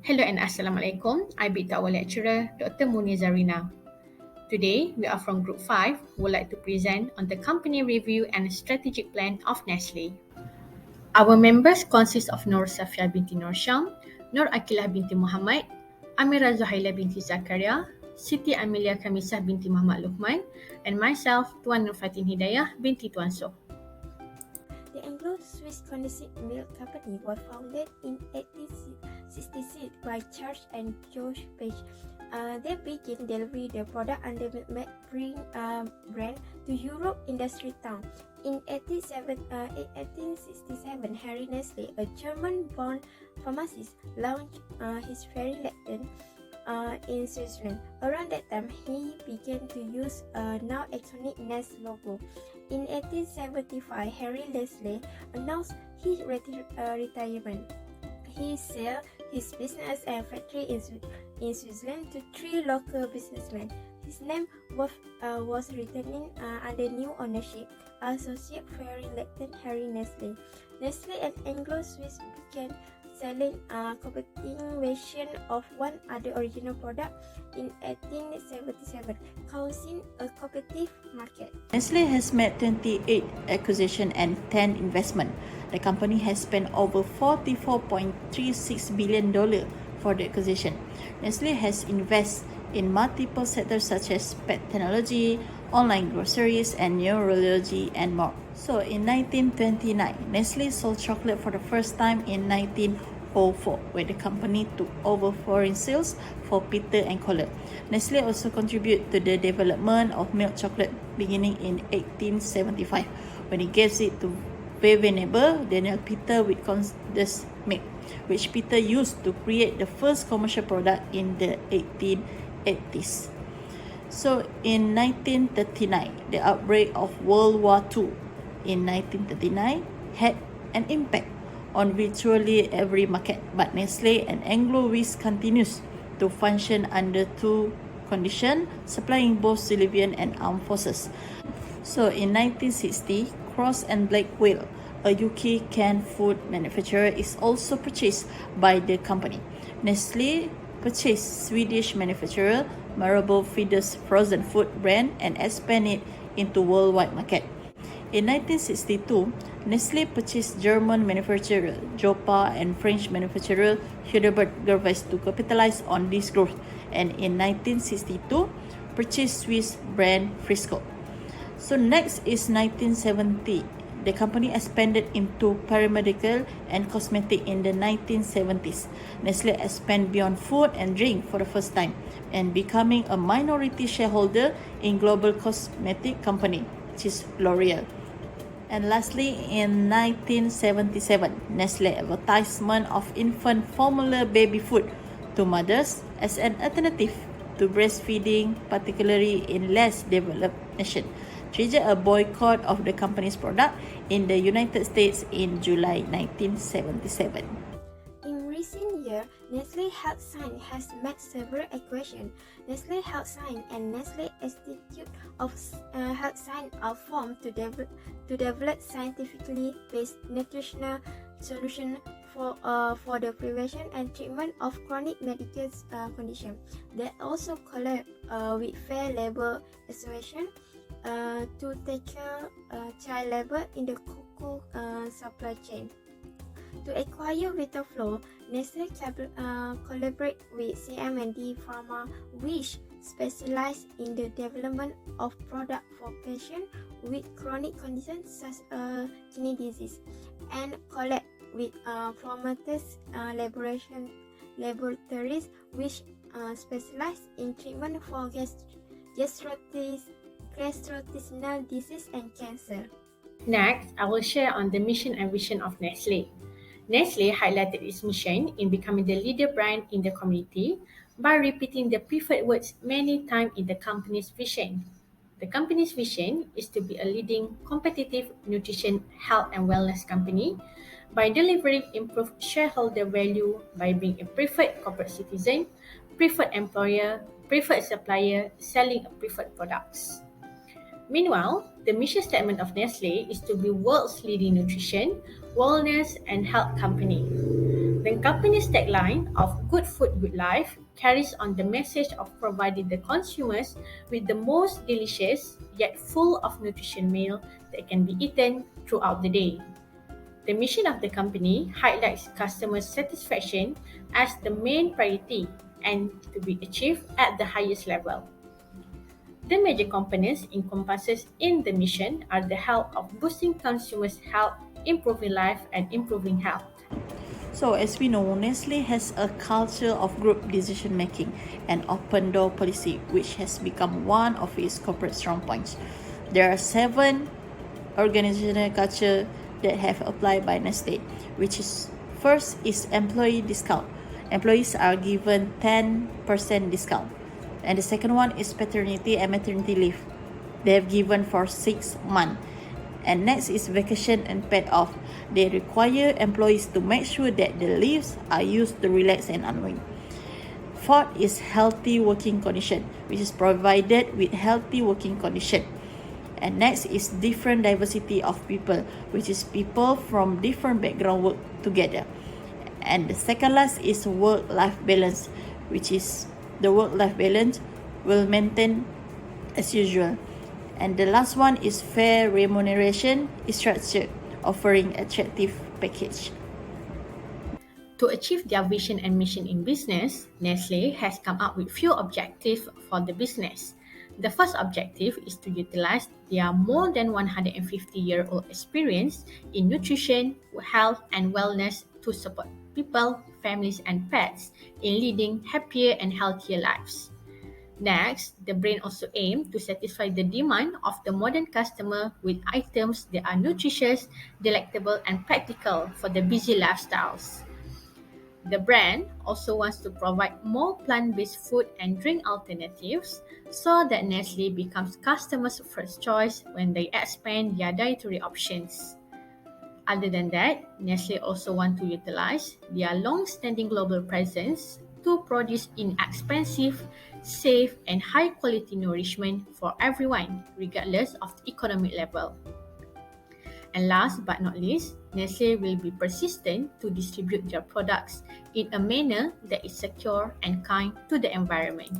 Hello and Assalamualaikum. I be our lecturer, Dr Murni Zarina. Today, we are from Group 5 who would like to present on the company review and strategic plan of Nestle. Our members consist of Nur Safia binti Nur Syam, Nur Akilah binti Muhammad, Amira Zuhaila binti Zakaria, Siti Amelia Kamisah binti Muhammad Luqman, and myself, Tuan Nur Fatin Hidayah binti Tuan Soh. The Anglo-Swiss condensed milk company was founded in 1866 by Charles and George Page. They began delivering the product under the Milk brand to Europe industry town. In 1867, Harry Nestle, a German-born pharmacist, launched his Fairy Lacton in Switzerland. Around that time, he began to use now iconic Nestle logo. In 1875, Harry Nestle announced his retirement. He sold his business and factory in Switzerland to 3 local businessmen. His name was returning under new ownership, Associate Fairy Lacton Harry Nestle. Nestle and Anglo-Swiss began selling competing version of one other original product in 1877, causing a competitive market. Nestle has made 28 acquisitions and 10 investments. The company has spent over $44.36 billion for the acquisition. Nestle has invested in multiple sectors such as pet technology, online groceries, and neurology and more. So in 1929, Nestle sold chocolate for the first time in 1904, where the company took over foreign sales for Peter and Kohler. Nestle also contributed to the development of milk chocolate beginning in 1875, when it gave it to very neighbor Daniel Peter with condensed milk, which Peter used to create the first commercial product in the 1880s. So in 1939, the outbreak of World War II in 1939 had an impact on virtually every market, but Nestle and Anglo-Swiss continues to function under 2 conditions, supplying both civilian and armed forces. So in 1960, Cross and Blackwell, a UK canned food manufacturer, is also purchased by the company. Nestle purchased Swedish manufacturer Marabou Feeder's frozen food brand and expanded it into worldwide market. In 1962, Nestle purchased German manufacturer Joppa and French manufacturer Hildebert Gervais to capitalize on this growth, and in 1962, purchased Swiss brand Frisco. So next is 1970. The company expanded into paramedical and cosmetic in the 1970s. Nestle expanded beyond food and drink for the first time and becoming a minority shareholder in global cosmetic company, which is L'Oreal. And lastly, in 1977, Nestle advertisement of infant formula baby food to mothers as an alternative to breastfeeding, particularly in less developed nations, triggered a boycott of the company's product in the United States in July 1977. In recent years, Nestle Health Science has made several acquisitions. Nestle Health Science and Nestle Institute of Health Science are formed to develop scientifically based nutritional solutions for the prevention and treatment of chronic medical conditions. They also collab with Fair Labor Association to tackle child labor in the cocoa supply chain. To acquire Vitaflo, Nestle collaborate with CM&D Pharma, which specialize in the development of products for patients with chronic conditions such as kidney disease, and collab with Prometheus Laboratories, which specialize in treatment for gastrointestinal disease and cancer. Next, I will share on the mission and vision of Nestle. Nestle highlighted its mission in becoming the leader brand in the community by repeating the preferred words many times in the company's vision. The company's vision is to be a leading competitive nutrition, health and wellness company by delivering improved shareholder value by being a preferred corporate citizen, preferred employer, preferred supplier, selling preferred products. Meanwhile, the mission statement of Nestle is to be world's leading nutrition, wellness and health company. The company's tagline of Good Food, Good Life carries on the message of providing the consumers with the most delicious yet full of nutrition meal that can be eaten throughout the day. The mission of the company highlights customer satisfaction as the main priority and to be achieved at the highest level. The major components encompasses in the mission are the help of boosting consumers' health, improving life, and improving health. So, as we know, Nestle has a culture of group decision making and open door policy, which has become one of its corporate strong points. There are 7 organizational culture that have applied by Nestle, which is first is employee discount. Employees are given 10% discount. And the second one is paternity and maternity leave. They have given for 6 months. And next is vacation and paid off. They require employees to make sure that the leaves are used to relax and unwind. Fourth is healthy working condition, which is provided with healthy working condition. And next is different diversity of people, which is people from different background work together. And the second last is work-life balance, which is the work-life balance will maintain as usual. And the last one is fair remuneration structure, offering attractive package. To achieve their vision and mission in business, Nestle has come up with few objectives for the business. The first objective is to utilize their more than 150-year-old experience in nutrition, health, and wellness to support people, families, and pets in leading happier and healthier lives. Next, the brand also aims to satisfy the demand of the modern customer with items that are nutritious, delectable, and practical for the busy lifestyles. The brand also wants to provide more plant-based food and drink alternatives so that Nestle becomes customers' first choice when they expand their dietary options. Other than that, Nestle also want to utilize their long-standing global presence to produce inexpensive, safe, and high-quality nourishment for everyone, regardless of the economic level. And last but not least, Nestle will be persistent to distribute their products in a manner that is secure and kind to the environment.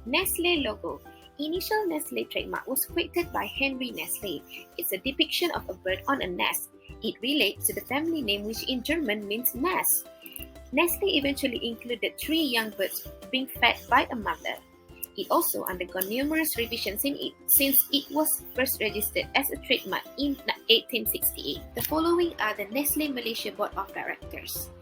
Nestle logo. Initial Nestle trademark was created by Henry Nestle. It's a depiction of a bird on a nest. It relates to the family name, which in German means nest. Nestle eventually included 3 young birds being fed by a mother. It also undergone numerous revisions since it was first registered as a trademark in 1868. The following are the Nestle Malaysia Board of Directors.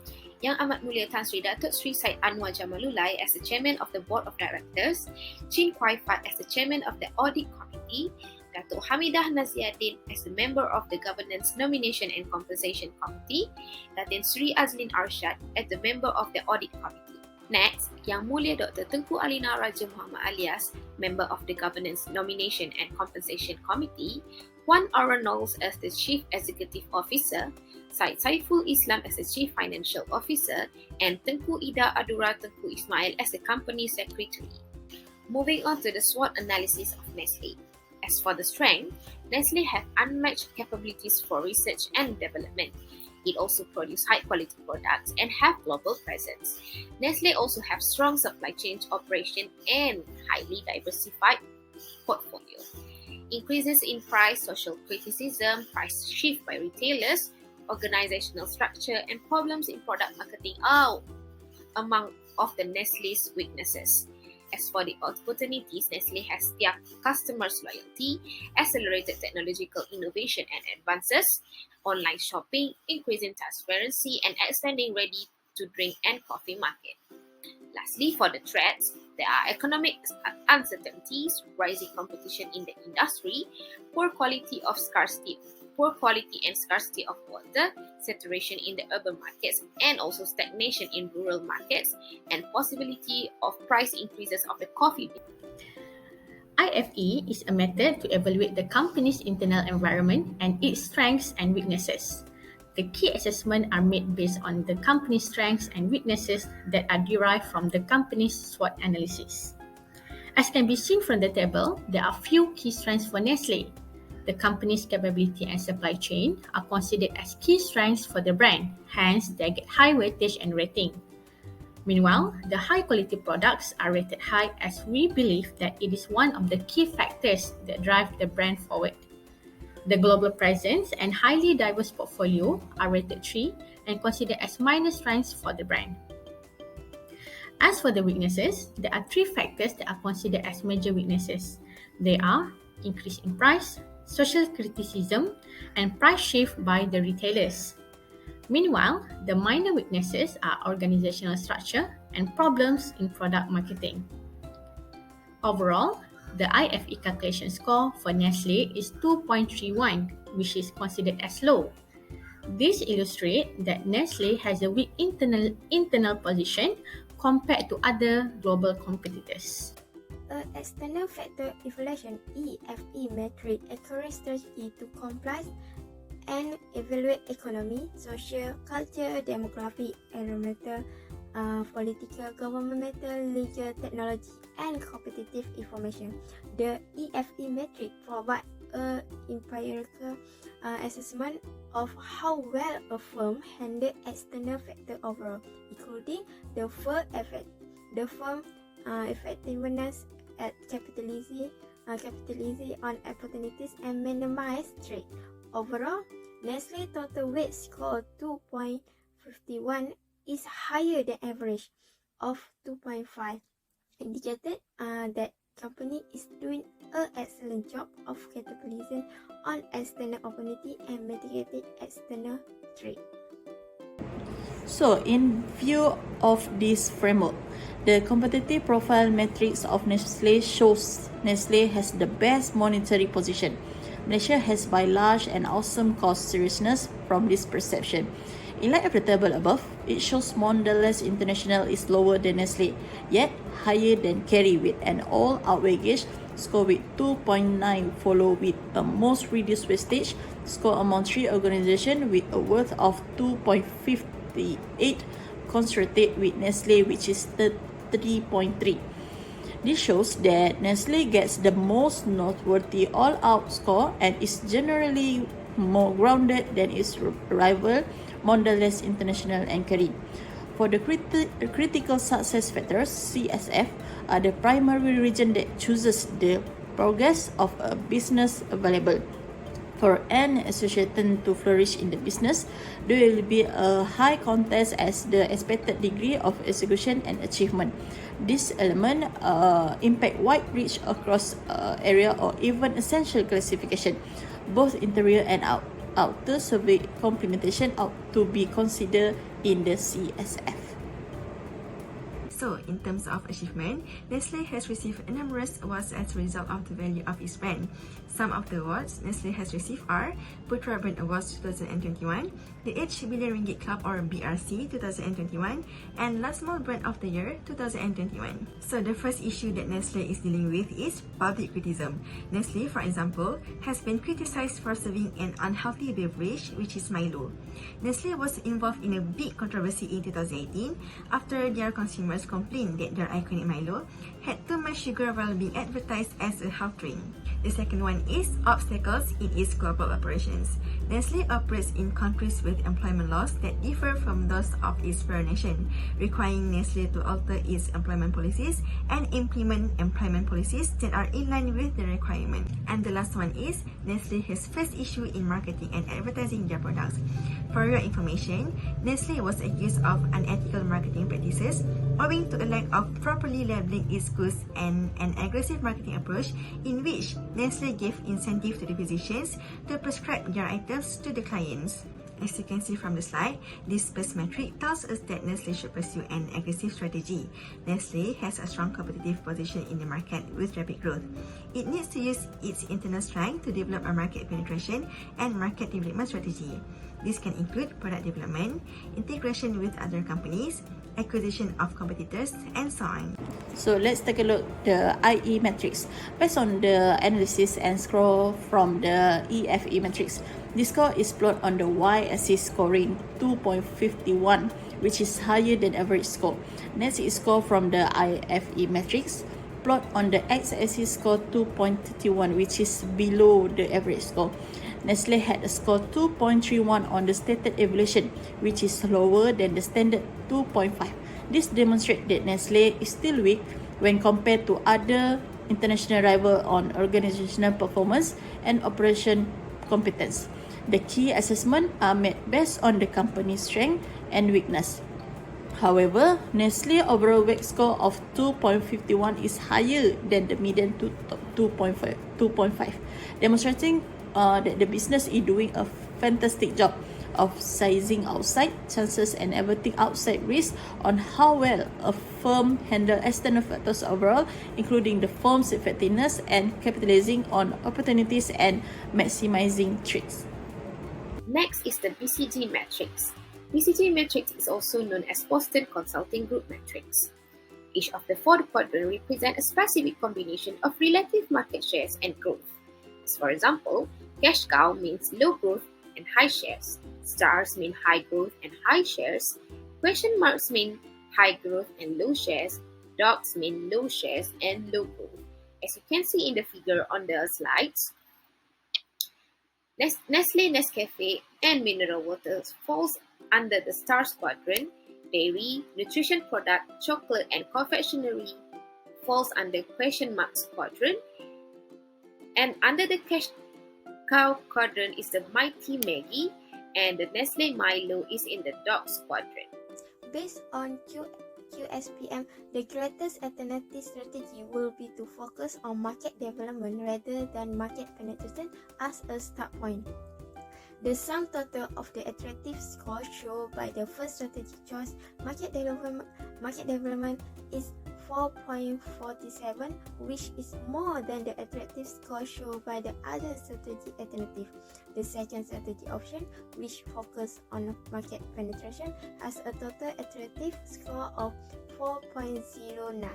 Yang Amat Mulia Tan Sri Datuk Sri Syed Anwar Jamalulai as the Chairman of the Board of Directors, Chin Kwai Fat as the Chairman of the Audit Committee, Datuk Hamidah Naziaddin as the Member of the Governance Nomination and Compensation Committee, Datin Sri Azlin Arshad as the Member of the Audit Committee. Next, Yang Mulia Dr. Tengku Alina Raja Muhammad Alias, Member of the Governance Nomination and Compensation Committee, Wan Aaron Knowles as the Chief Executive Officer, Syed Saiful Islam as the Chief Financial Officer, and Tengku Ida Adura Tengku Ismail as the Company Secretary. Moving on to the SWOT analysis of Nestle. As for the strength, Nestle have unmatched capabilities for research and development. It also produces high-quality products and have global presence. Nestle also have strong supply chain operation and highly diversified portfolio. Increases in price, social criticism, price shift by retailers, organizational structure, and problems in product marketing are among of the Nestle's weaknesses. As for the opportunities, Nestle has their customers' loyalty, accelerated technological innovation and advances, online shopping, increasing transparency, and expanding ready-to-drink and coffee market. Lastly, for the threats, there are economic uncertainties, rising competition in the industry, poor quality and scarcity of water, saturation in the urban markets, and also stagnation in rural markets, and possibility of price increases of the coffee. IFE is a method to evaluate the company's internal environment and its strengths and weaknesses. The key assessments are made based on the company's strengths and weaknesses that are derived from the company's SWOT analysis. As can be seen from the table, there are few key strengths for Nestle. The company's capability and supply chain are considered as key strengths for the brand, hence they get high weightage and rating. Meanwhile, the high-quality products are rated high as we believe that it is one of the key factors that drive the brand forward. The global presence and highly diverse portfolio are rated 3 and considered as minor strengths for the brand. As for the weaknesses, there are 3 factors that are considered as major weaknesses. They are increase in price, social criticism, and price shift by the retailers. Meanwhile, the minor weaknesses are organizational structure and problems in product marketing. Overall, the IFE calculation score for Nestle is 2.31, which is considered as low. This illustrates that Nestle has a weak internal position compared to other global competitors. External factor evaluation (EFE) metric accurate strategy to comply and evaluate economy, social, culture, demography, environmental, political, governmental, legal, technology, and competitive information. The EFE metric provides an empirical assessment of how well a firm handles external factors overall, including the firm effectiveness at capitalizing on opportunities and minimize threat. Overall, Nestle total weight score 2.51 is higher than average of 2.5, indicated that company is doing an excellent job of capitalizing on external opportunity and mitigating external threat. So, in view of this framework, the competitive profile matrix of Nestle shows Nestle has the best monetary position. Malaysia has by large an awesome cost seriousness from this perception. In light of the table above, it shows Mondelez International is lower than Nestle, yet higher than Kerry with an all-out weightage score with 2.9, followed with a most reduced wastage score among 3 organizations with a worth of 2.58, concentrated with Nestle, which is 3.3. This shows that Nestle gets the most noteworthy all-out score and is generally more grounded than its rival Mondelez International and Kerry. For the critical success factors, CSF are the primary region that chooses the progress of a business available. For an association to flourish in the business, there will be a high contest as the expected degree of execution and achievement. This element impact wide reach across area or even essential classification. Both interior and outer survey complementation ought to be considered in the CSF. So, in terms of achievement, Nestle has received numerous awards as a result of the value of its brand. Some of the awards Nestle has received are Putra Brand Awards 2021, the H Billion Ringgit Club or BRC 2021, and Last Mall Brand of the Year 2021. So, the first issue that Nestle is dealing with is public criticism. Nestle, for example, has been criticized for serving an unhealthy beverage, which is Milo. Nestle was involved in a big controversy in 2018 after their consumers complained that their iconic Milo had too much sugar while being advertised as a health drink. The second one is obstacles in its global operations. Nestle operates in countries with employment laws that differ from those of its parent nation, requiring Nestle to alter its employment policies and implement employment policies that are in line with the requirement. And the last one is Nestle has faced issue in marketing and advertising their products. For your information, Nestle was accused of unethical marketing practices owing to a lack of properly labeling its goods and an aggressive marketing approach in which Nestle gave incentive to the physicians to prescribe their items to the clients. As you can see from the slide, this best metric tells us that Nestle should pursue an aggressive strategy. Nestle has a strong competitive position in the market with rapid growth. It needs to use its internal strength to develop a market penetration and market development strategy. This can include product development, integration with other companies, acquisition of competitors, and so on. So let's take a look at the IE matrix. Based on the analysis and score from the EFE matrix, this score is plotted on the y-axis scoring 2.51, which is higher than average score. Next is score from the IFE matrix plot on the x-axis score 2.31, which is below the average score. Nestle had a score 2.31 on the stated evaluation, which is lower than the standard 2.5. This demonstrates that Nestle is still weak when compared to other international rivals on organizational performance and operation competence. The key assessments are made based on the company's strength and weakness. However, Nestle overall weight score of 2.51 is higher than the median 2.5, demonstrating that the business is doing a fantastic job of sizing outside chances and averting outside risk on how well a firm handles external factors overall, including the firm's effectiveness and capitalizing on opportunities and maximizing threats. Next is the BCG matrix. BCG matrix is also known as Boston Consulting Group matrix. Each of the four quadrants represent a specific combination of relative market shares and growth. For example, cash cow means low growth and high shares. Stars mean high growth and high shares. Question marks mean high growth and low shares. Dots mean low shares and low growth. As you can see in the figure on the slides, Nestle, Nescafe, and mineral water falls under the stars quadrant. Dairy, nutrition product, chocolate, and confectionery falls under question marks quadrant. And under the cash cow quadrant is the Mighty Maggie, and the Nestle Milo is in the dogs quadrant. Based on QSPM, the greatest alternative strategy will be to focus on market development rather than market penetration as a start point. The sum total of the attractive score shown by the first strategy choice, market development, is 4.47, which is more than the attractive score shown by the other strategy alternative. The second strategy option, which focuses on market penetration, has a total attractive score of 4.09.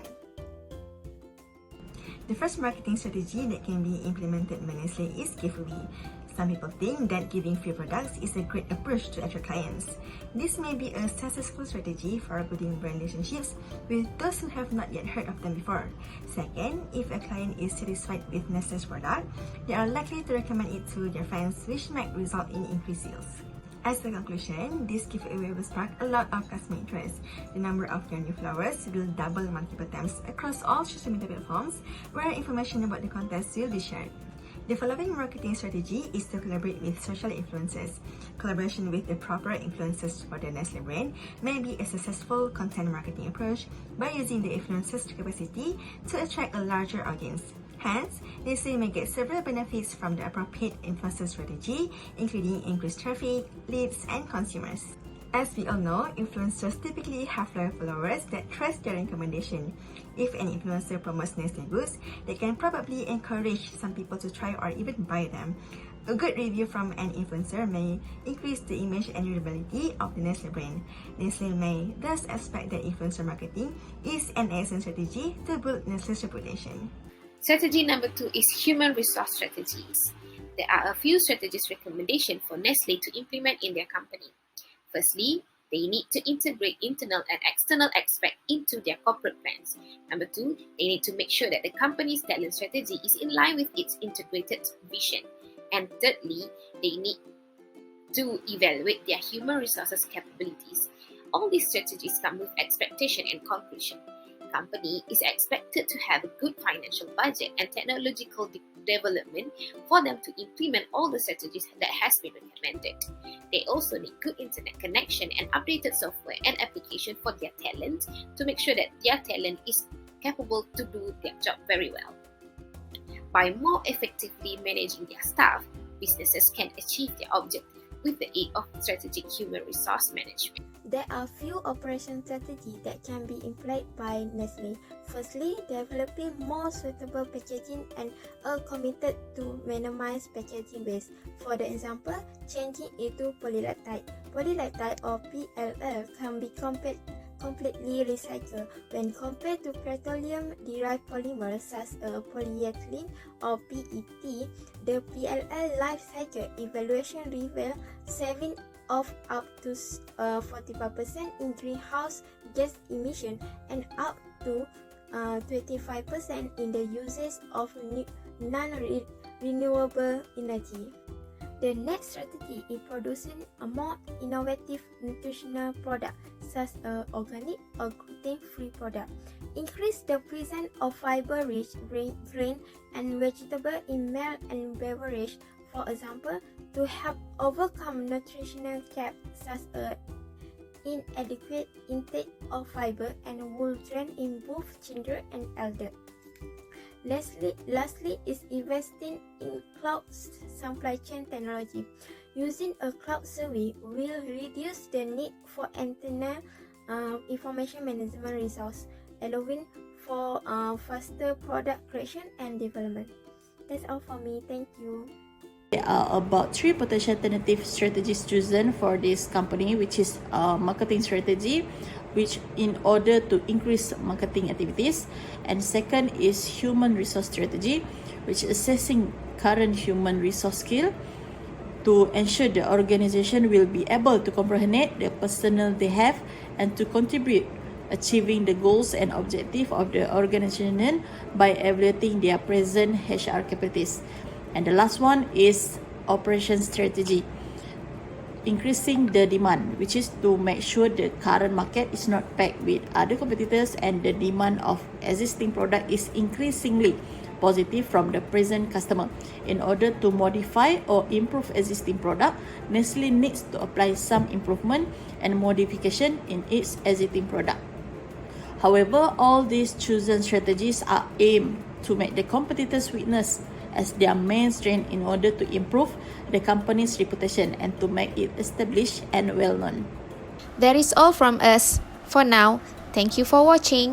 The first marketing strategy that can be implemented by Nestle is giveaway. Some people think that giving free products is a great approach to attract clients. This may be a successful strategy for building brand relationships with those who have not yet heard of them before. Second, if a client is satisfied with Nestle's product, they are likely to recommend it to their friends, which might result in increased sales. As a conclusion, this giveaway will spark a lot of customer interest. The number of your new followers will double multiple times across all social media platforms where information about the contest will be shared. The following marketing strategy is to collaborate with social influencers. Collaboration with the proper influencers for the Nestle brand may be a successful content marketing approach by using the influencers' capacity to attract a larger audience. Hence, Nestle may get several benefits from the appropriate influencer strategy, including increased traffic, leads, and consumers. As we all know, influencers typically have loyal followers that trust their recommendation. If an influencer promotes Nestle goods, they can probably encourage some people to try or even buy them. A good review from an influencer may increase the image and readability of the Nestle brand. Nestle may thus expect that influencer marketing is an excellent strategy to build Nestle's reputation. Strategy number 2 is human resource strategies. There are a few strategies recommendations for Nestle to implement in their company. Firstly, they need to integrate internal and external aspects into their corporate plans. Number 2, they need to make sure that the company's talent strategy is in line with its integrated vision. And thirdly, they need to evaluate their human resources capabilities. All these strategies come with expectation and conclusion. Company is expected to have a good financial budget and technological development for them to implement all the strategies that has been recommended. They also need good internet connection and updated software and application for their talent to make sure that their talent is capable to do their job very well. By more effectively managing their staff, businesses can achieve their objective with the aid of strategic human resource management. There are few operation strategies that can be employed by Nestle. Firstly, developing more suitable packaging and are committed to minimize packaging waste. For the example, changing into polylactide. Polylactide or PLL can be completely recycled when compared to petroleum-derived polymers such as polyethylene or PET. The PLL life cycle evaluation reveals saving of up to 45% in greenhouse gas emission and up to 25% in the usage of non-renewable energy. The next strategy is producing a more innovative nutritional product, such as organic or gluten-free product. Increase the presence of fiber-rich grain and vegetable in milk and beverage, for example, to help overcome nutritional gaps such as inadequate intake of fiber and wool drain in both children and elders. Lastly is investing in cloud supply chain technology. Using a cloud service will reduce the need for internal information management resource, allowing for faster product creation and development. That's all for me. Thank you. There are about 3 potential alternative strategies chosen for this company, which is marketing strategy, which in order to increase marketing activities, and second is human resource strategy, which is assessing current human resource skill to ensure the organization will be able to comprehend the personnel they have and to contribute achieving the goals and objective of the organization by evaluating their present HR capabilities. And the last one is operation strategy, increasing the demand, which is to make sure the current market is not packed with other competitors and the demand of existing product is increasingly positive from the present customer. In order to modify or improve existing product, Nestle needs to apply some improvement and modification in its existing product. However, all these chosen strategies are aimed to make the competitors' weakness as their main strength in order to improve the company's reputation and to make it established and well known. That is all from us. For now, thank you for watching.